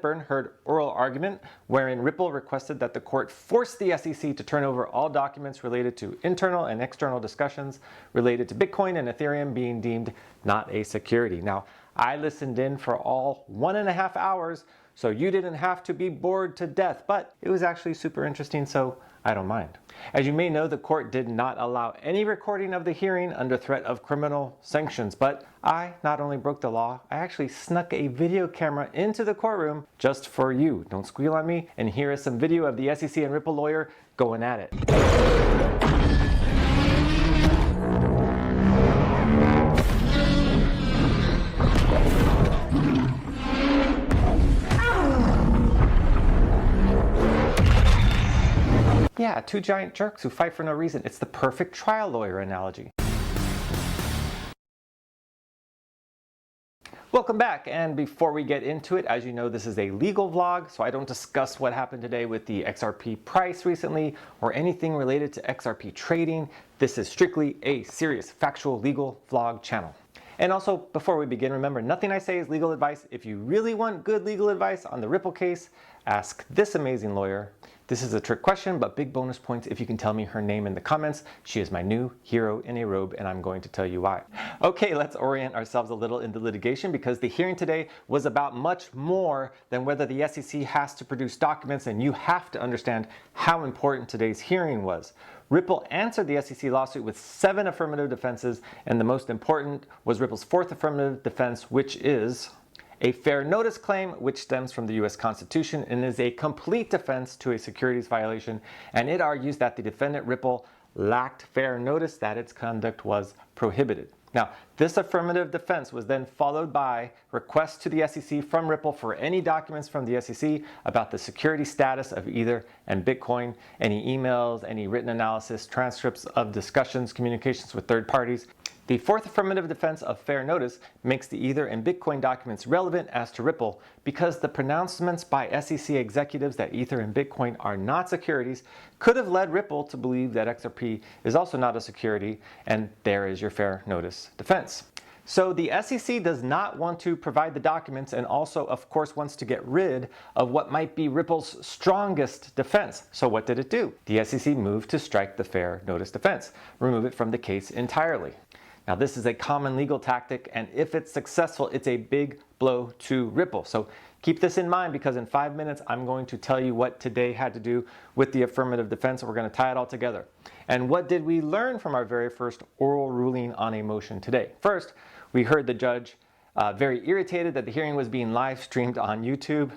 heard oral argument wherein Ripple requested that the court force the SEC to turn over all documents related to internal and external discussions related to Bitcoin and Ethereum being deemed not a security. Now, I listened in for all 1.5 hours, so you didn't have to be bored to death, but it was actually super interesting, so I don't mind. As you may know, the court did not allow any recording of the hearing under threat of criminal sanctions, but I not only broke the law, I actually snuck a video camera into the courtroom just for you. Don't squeal on me, and here is some video of the SEC and Ripple lawyer going at it. Yeah, two giant jerks who fight for no reason. It's the perfect trial lawyer analogy. Welcome back, and before we get into it, as you know, this is a legal vlog, so I don't discuss what happened today with the XRP price recently or anything related to XRP trading. This is strictly a serious, factual, legal vlog channel. And also, before we begin, remember, nothing I say is legal advice. If you really want good legal advice on the Ripple case, ask this amazing lawyer. This is a trick question, but big bonus points if you can tell me her name in the comments. She is my new hero in a robe, and I'm going to tell you why. Okay, let's orient ourselves a little into litigation, because the hearing today was about much more than whether the SEC has to produce documents, and you have to understand how important today's hearing was. Ripple answered the SEC lawsuit with 7 affirmative defenses, and the most important was Ripple's 4th affirmative defense, which is a fair notice claim, which stems from the US Constitution and is a complete defense to a securities violation, and it argues that the defendant Ripple lacked fair notice that its conduct was prohibited. Now, this affirmative defense was then followed by requests to the SEC from Ripple for any documents from the SEC about the security status of Ether and Bitcoin, any emails, any written analysis, transcripts of discussions, communications with third parties. The 4th affirmative defense of fair notice makes the Ether and Bitcoin documents relevant as to Ripple because the pronouncements by SEC executives that Ether and Bitcoin are not securities could have led Ripple to believe that XRP is also not a security, and there is your fair notice defense. So the SEC does not want to provide the documents, and also, of course, wants to get rid of what might be Ripple's strongest defense. So what did it do? The SEC moved to strike the fair notice defense, remove it from the case entirely. Now, this is a common legal tactic, and if it's successful, it's a big blow to Ripple. So keep this in mind, because in 5 minutes, I'm going to tell you what today had to do with the affirmative defense, and we're going to tie it all together. And what did we learn from our very first oral ruling on a motion today? First, we heard the judge very irritated that the hearing was being live streamed on YouTube.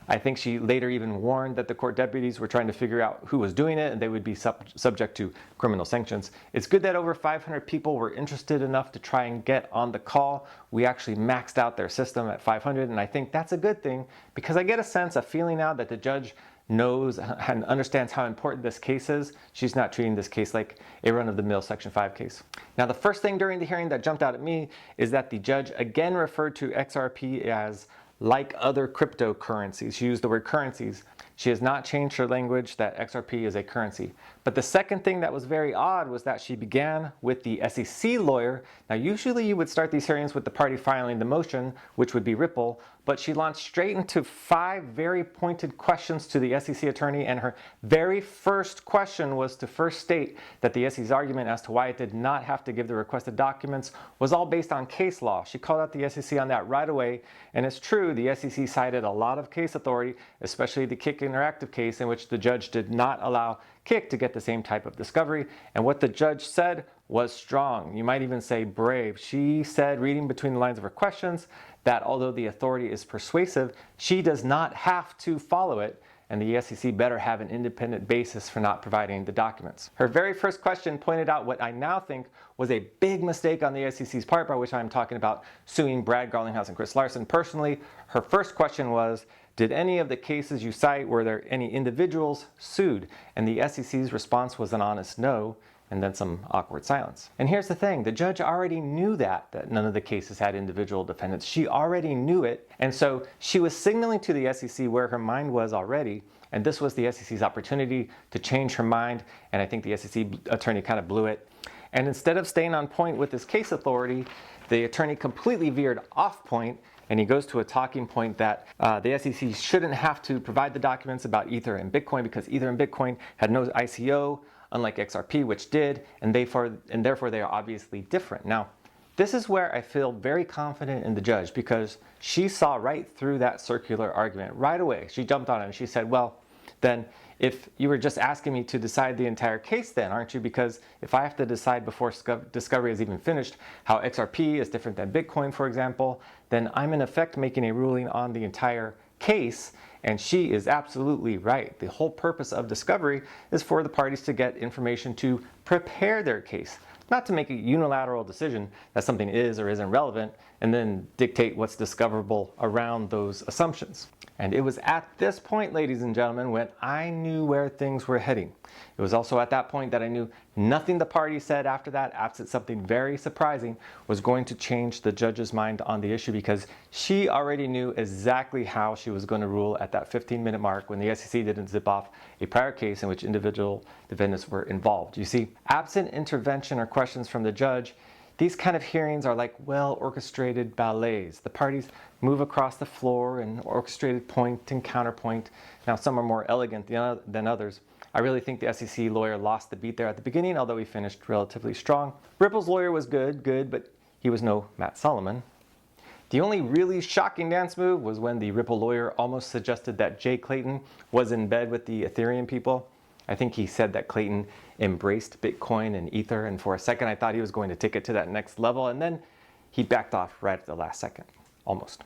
I think she later even warned that the court deputies were trying to figure out who was doing it and they would be subject to criminal sanctions. It's good that over 500 people were interested enough to try and get on the call. We actually maxed out their system at 500, and I think that's a good thing, because I get a sense, a feeling now that the judge knows and understands how important this case is. She's not treating this case like a run-of-the-mill Section 5 case. Now, the first thing during the hearing that jumped out at me is that the judge again referred to XRP as like other cryptocurrencies. She used the word currencies. She has not changed her language that XRP is a currency. But the second thing that was very odd was that she began with the SEC lawyer. Now, usually you would start these hearings with the party filing the motion, which would be Ripple, but she launched straight into 5 very pointed questions to the SEC attorney, and her very first question was to first state that the SEC's argument as to why it did not have to give the requested documents was all based on case law. She called out the SEC on that right away, and it's true, the SEC cited a lot of case authority, especially the Kik Interactive case, in which the judge did not allow Kik to get the same type of discovery, and what the judge said was strong. You might even say brave. She said, reading between the lines of her questions, that although the authority is persuasive, she does not have to follow it, and the SEC better have an independent basis for not providing the documents. Her very first question pointed out what I now think was a big mistake on the SEC's part, by which I'm talking about suing Brad Garlinghouse and Chris Larson personally. Her first question was, did any of the cases you cite, were there any individuals sued? And the SEC's response was an honest no, and then some awkward silence. And here's the thing, the judge already knew that none of the cases had individual defendants. She already knew it, and so she was signaling to the SEC where her mind was already, and this was the SEC's opportunity to change her mind, and I think the SEC attorney kind of blew it. And instead of staying on point with his case authority, the attorney completely veered off point and he goes to a talking point that the SEC shouldn't have to provide the documents about Ether and Bitcoin because Ether and Bitcoin had no ICO, unlike XRP, which did, and therefore they are obviously different. Now, this is where I feel very confident in the judge because she saw right through that circular argument right away. She jumped on it and she said, well, then if you were just asking me to decide the entire case then, aren't you? Because if I have to decide before discovery is even finished how XRP is different than Bitcoin, for example, then I'm in effect making a ruling on the entire case. And she is absolutely right. The whole purpose of discovery is for the parties to get information to prepare their case, not to make a unilateral decision that something is or isn't relevant and then dictate what's discoverable around those assumptions. And it was at this point, ladies and gentlemen, when I knew where things were heading. It was also at that point that I knew nothing the party said after that, absent something very surprising, was going to change the judge's mind on the issue because she already knew exactly how she was going to rule at that 15-minute mark when the SEC didn't zip off a prior case in which individual defendants were involved. You see, absent intervention or questions from the judge, these kind of hearings are like well-orchestrated ballets. The parties move across the floor in orchestrated point and counterpoint. Now, some are more elegant than others. I really think the SEC lawyer lost the beat there at the beginning, although he finished relatively strong. Ripple's lawyer was good, but he was no Matt Solomon. The only really shocking dance move was when the Ripple lawyer almost suggested that Jay Clayton was in bed with the Ethereum people. I think he said that Clayton embraced Bitcoin and Ether, and for a second I thought he was going to take it to that next level, and then he backed off right at the last second, almost.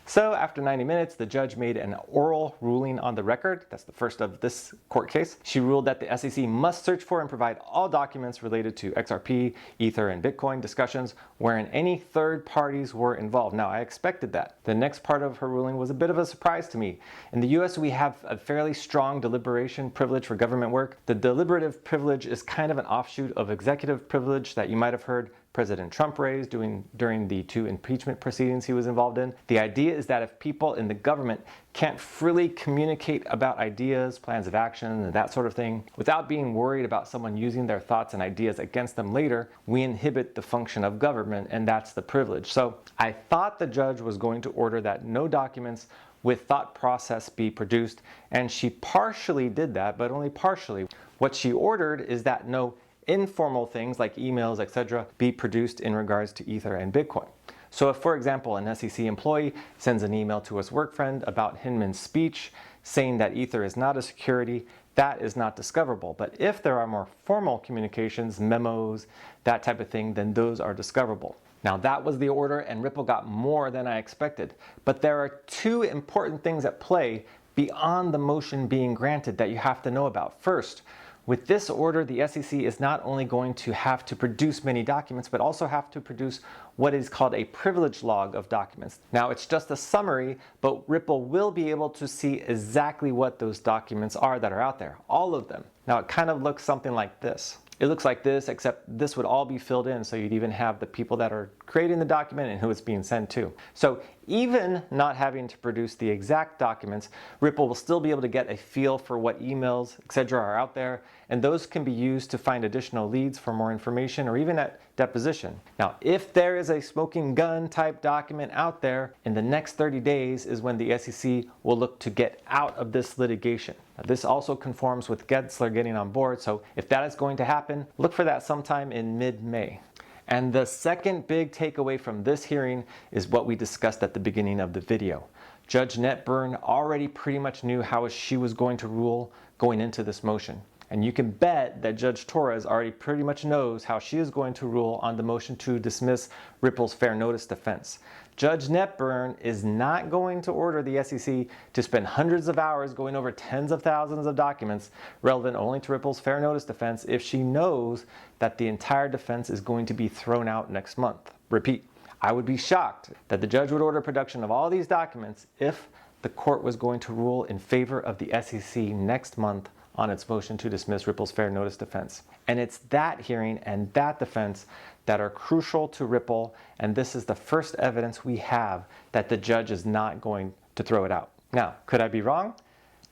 So after 90 minutes, the judge made an oral ruling on the record. That's the first of this court case. She ruled that the SEC must search for and provide all documents related to XRP, Ether, and Bitcoin discussions wherein any third parties were involved. Now, I expected that. The next part of her ruling was a bit of a surprise to me. In the US, we have a fairly strong deliberation privilege for government work. The deliberative privilege is kind of an offshoot of executive privilege that you might have heard President Trump raised during the 2 impeachment proceedings he was involved in. The idea is that if people in the government can't freely communicate about ideas, plans of action, and that sort of thing, without being worried about someone using their thoughts and ideas against them later, we inhibit the function of government, and that's the privilege. So I thought the judge was going to order that no documents with thought process be produced, and she partially did that, but only partially. What she ordered is that no informal things like emails, etc., be produced in regards to Ether and Bitcoin. So if, for example, an SEC employee sends an email to his work friend about Hinman's speech saying that Ether is not a security, that is not discoverable. But if there are more formal communications, memos, that type of thing, then those are discoverable. Now that was the order, and Ripple got more than I expected. But there are 2 important things at play beyond the motion being granted that you have to know about. First, with this order, the SEC is not only going to have to produce many documents, but also have to produce what is called a privilege log of documents. Now, it's just a summary, but Ripple will be able to see exactly what those documents are that are out there, all of them. Now, it kind of looks something like this. It looks like this, except this would all be filled in, so you'd even have the people that are creating the document and who it's being sent to. So even not having to produce the exact documents, Ripple will still be able to get a feel for what emails, etc. are out there, and those can be used to find additional leads for more information or even at deposition. Now, if there is a smoking gun type document out there, in the next 30 days is when the SEC will look to get out of this litigation. Now, this also conforms with Gensler getting on board, so if that is going to happen, look for that sometime in mid-May. And the second big takeaway from this hearing is what we discussed at the beginning of the video. Judge Netburn already pretty much knew how she was going to rule going into this motion. And you can bet that Judge Torres already pretty much knows how she is going to rule on the motion to dismiss Ripple's fair notice defense. Judge Netburn is not going to order the SEC to spend hundreds of hours going over tens of thousands of documents relevant only to Ripple's fair notice defense if she knows that the entire defense is going to be thrown out next month. Repeat, I would be shocked that the judge would order production of all these documents if the court was going to rule in favor of the SEC next month on its motion to dismiss Ripple's fair notice defense. And it's that hearing and that defense that are crucial to Ripple, and this is the first evidence we have that the judge is not going to throw it out. Now, could I be wrong?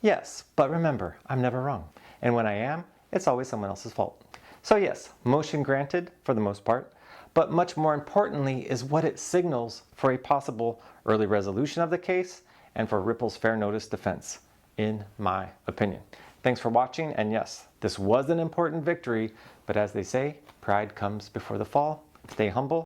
Yes, but remember, I'm never wrong. And when I am, it's always someone else's fault. So yes, motion granted for the most part, but much more importantly is what it signals for a possible early resolution of the case and for Ripple's fair notice defense, in my opinion. Thanks for watching, and yes, this was an important victory, but as they say, pride comes before the fall. Stay humble.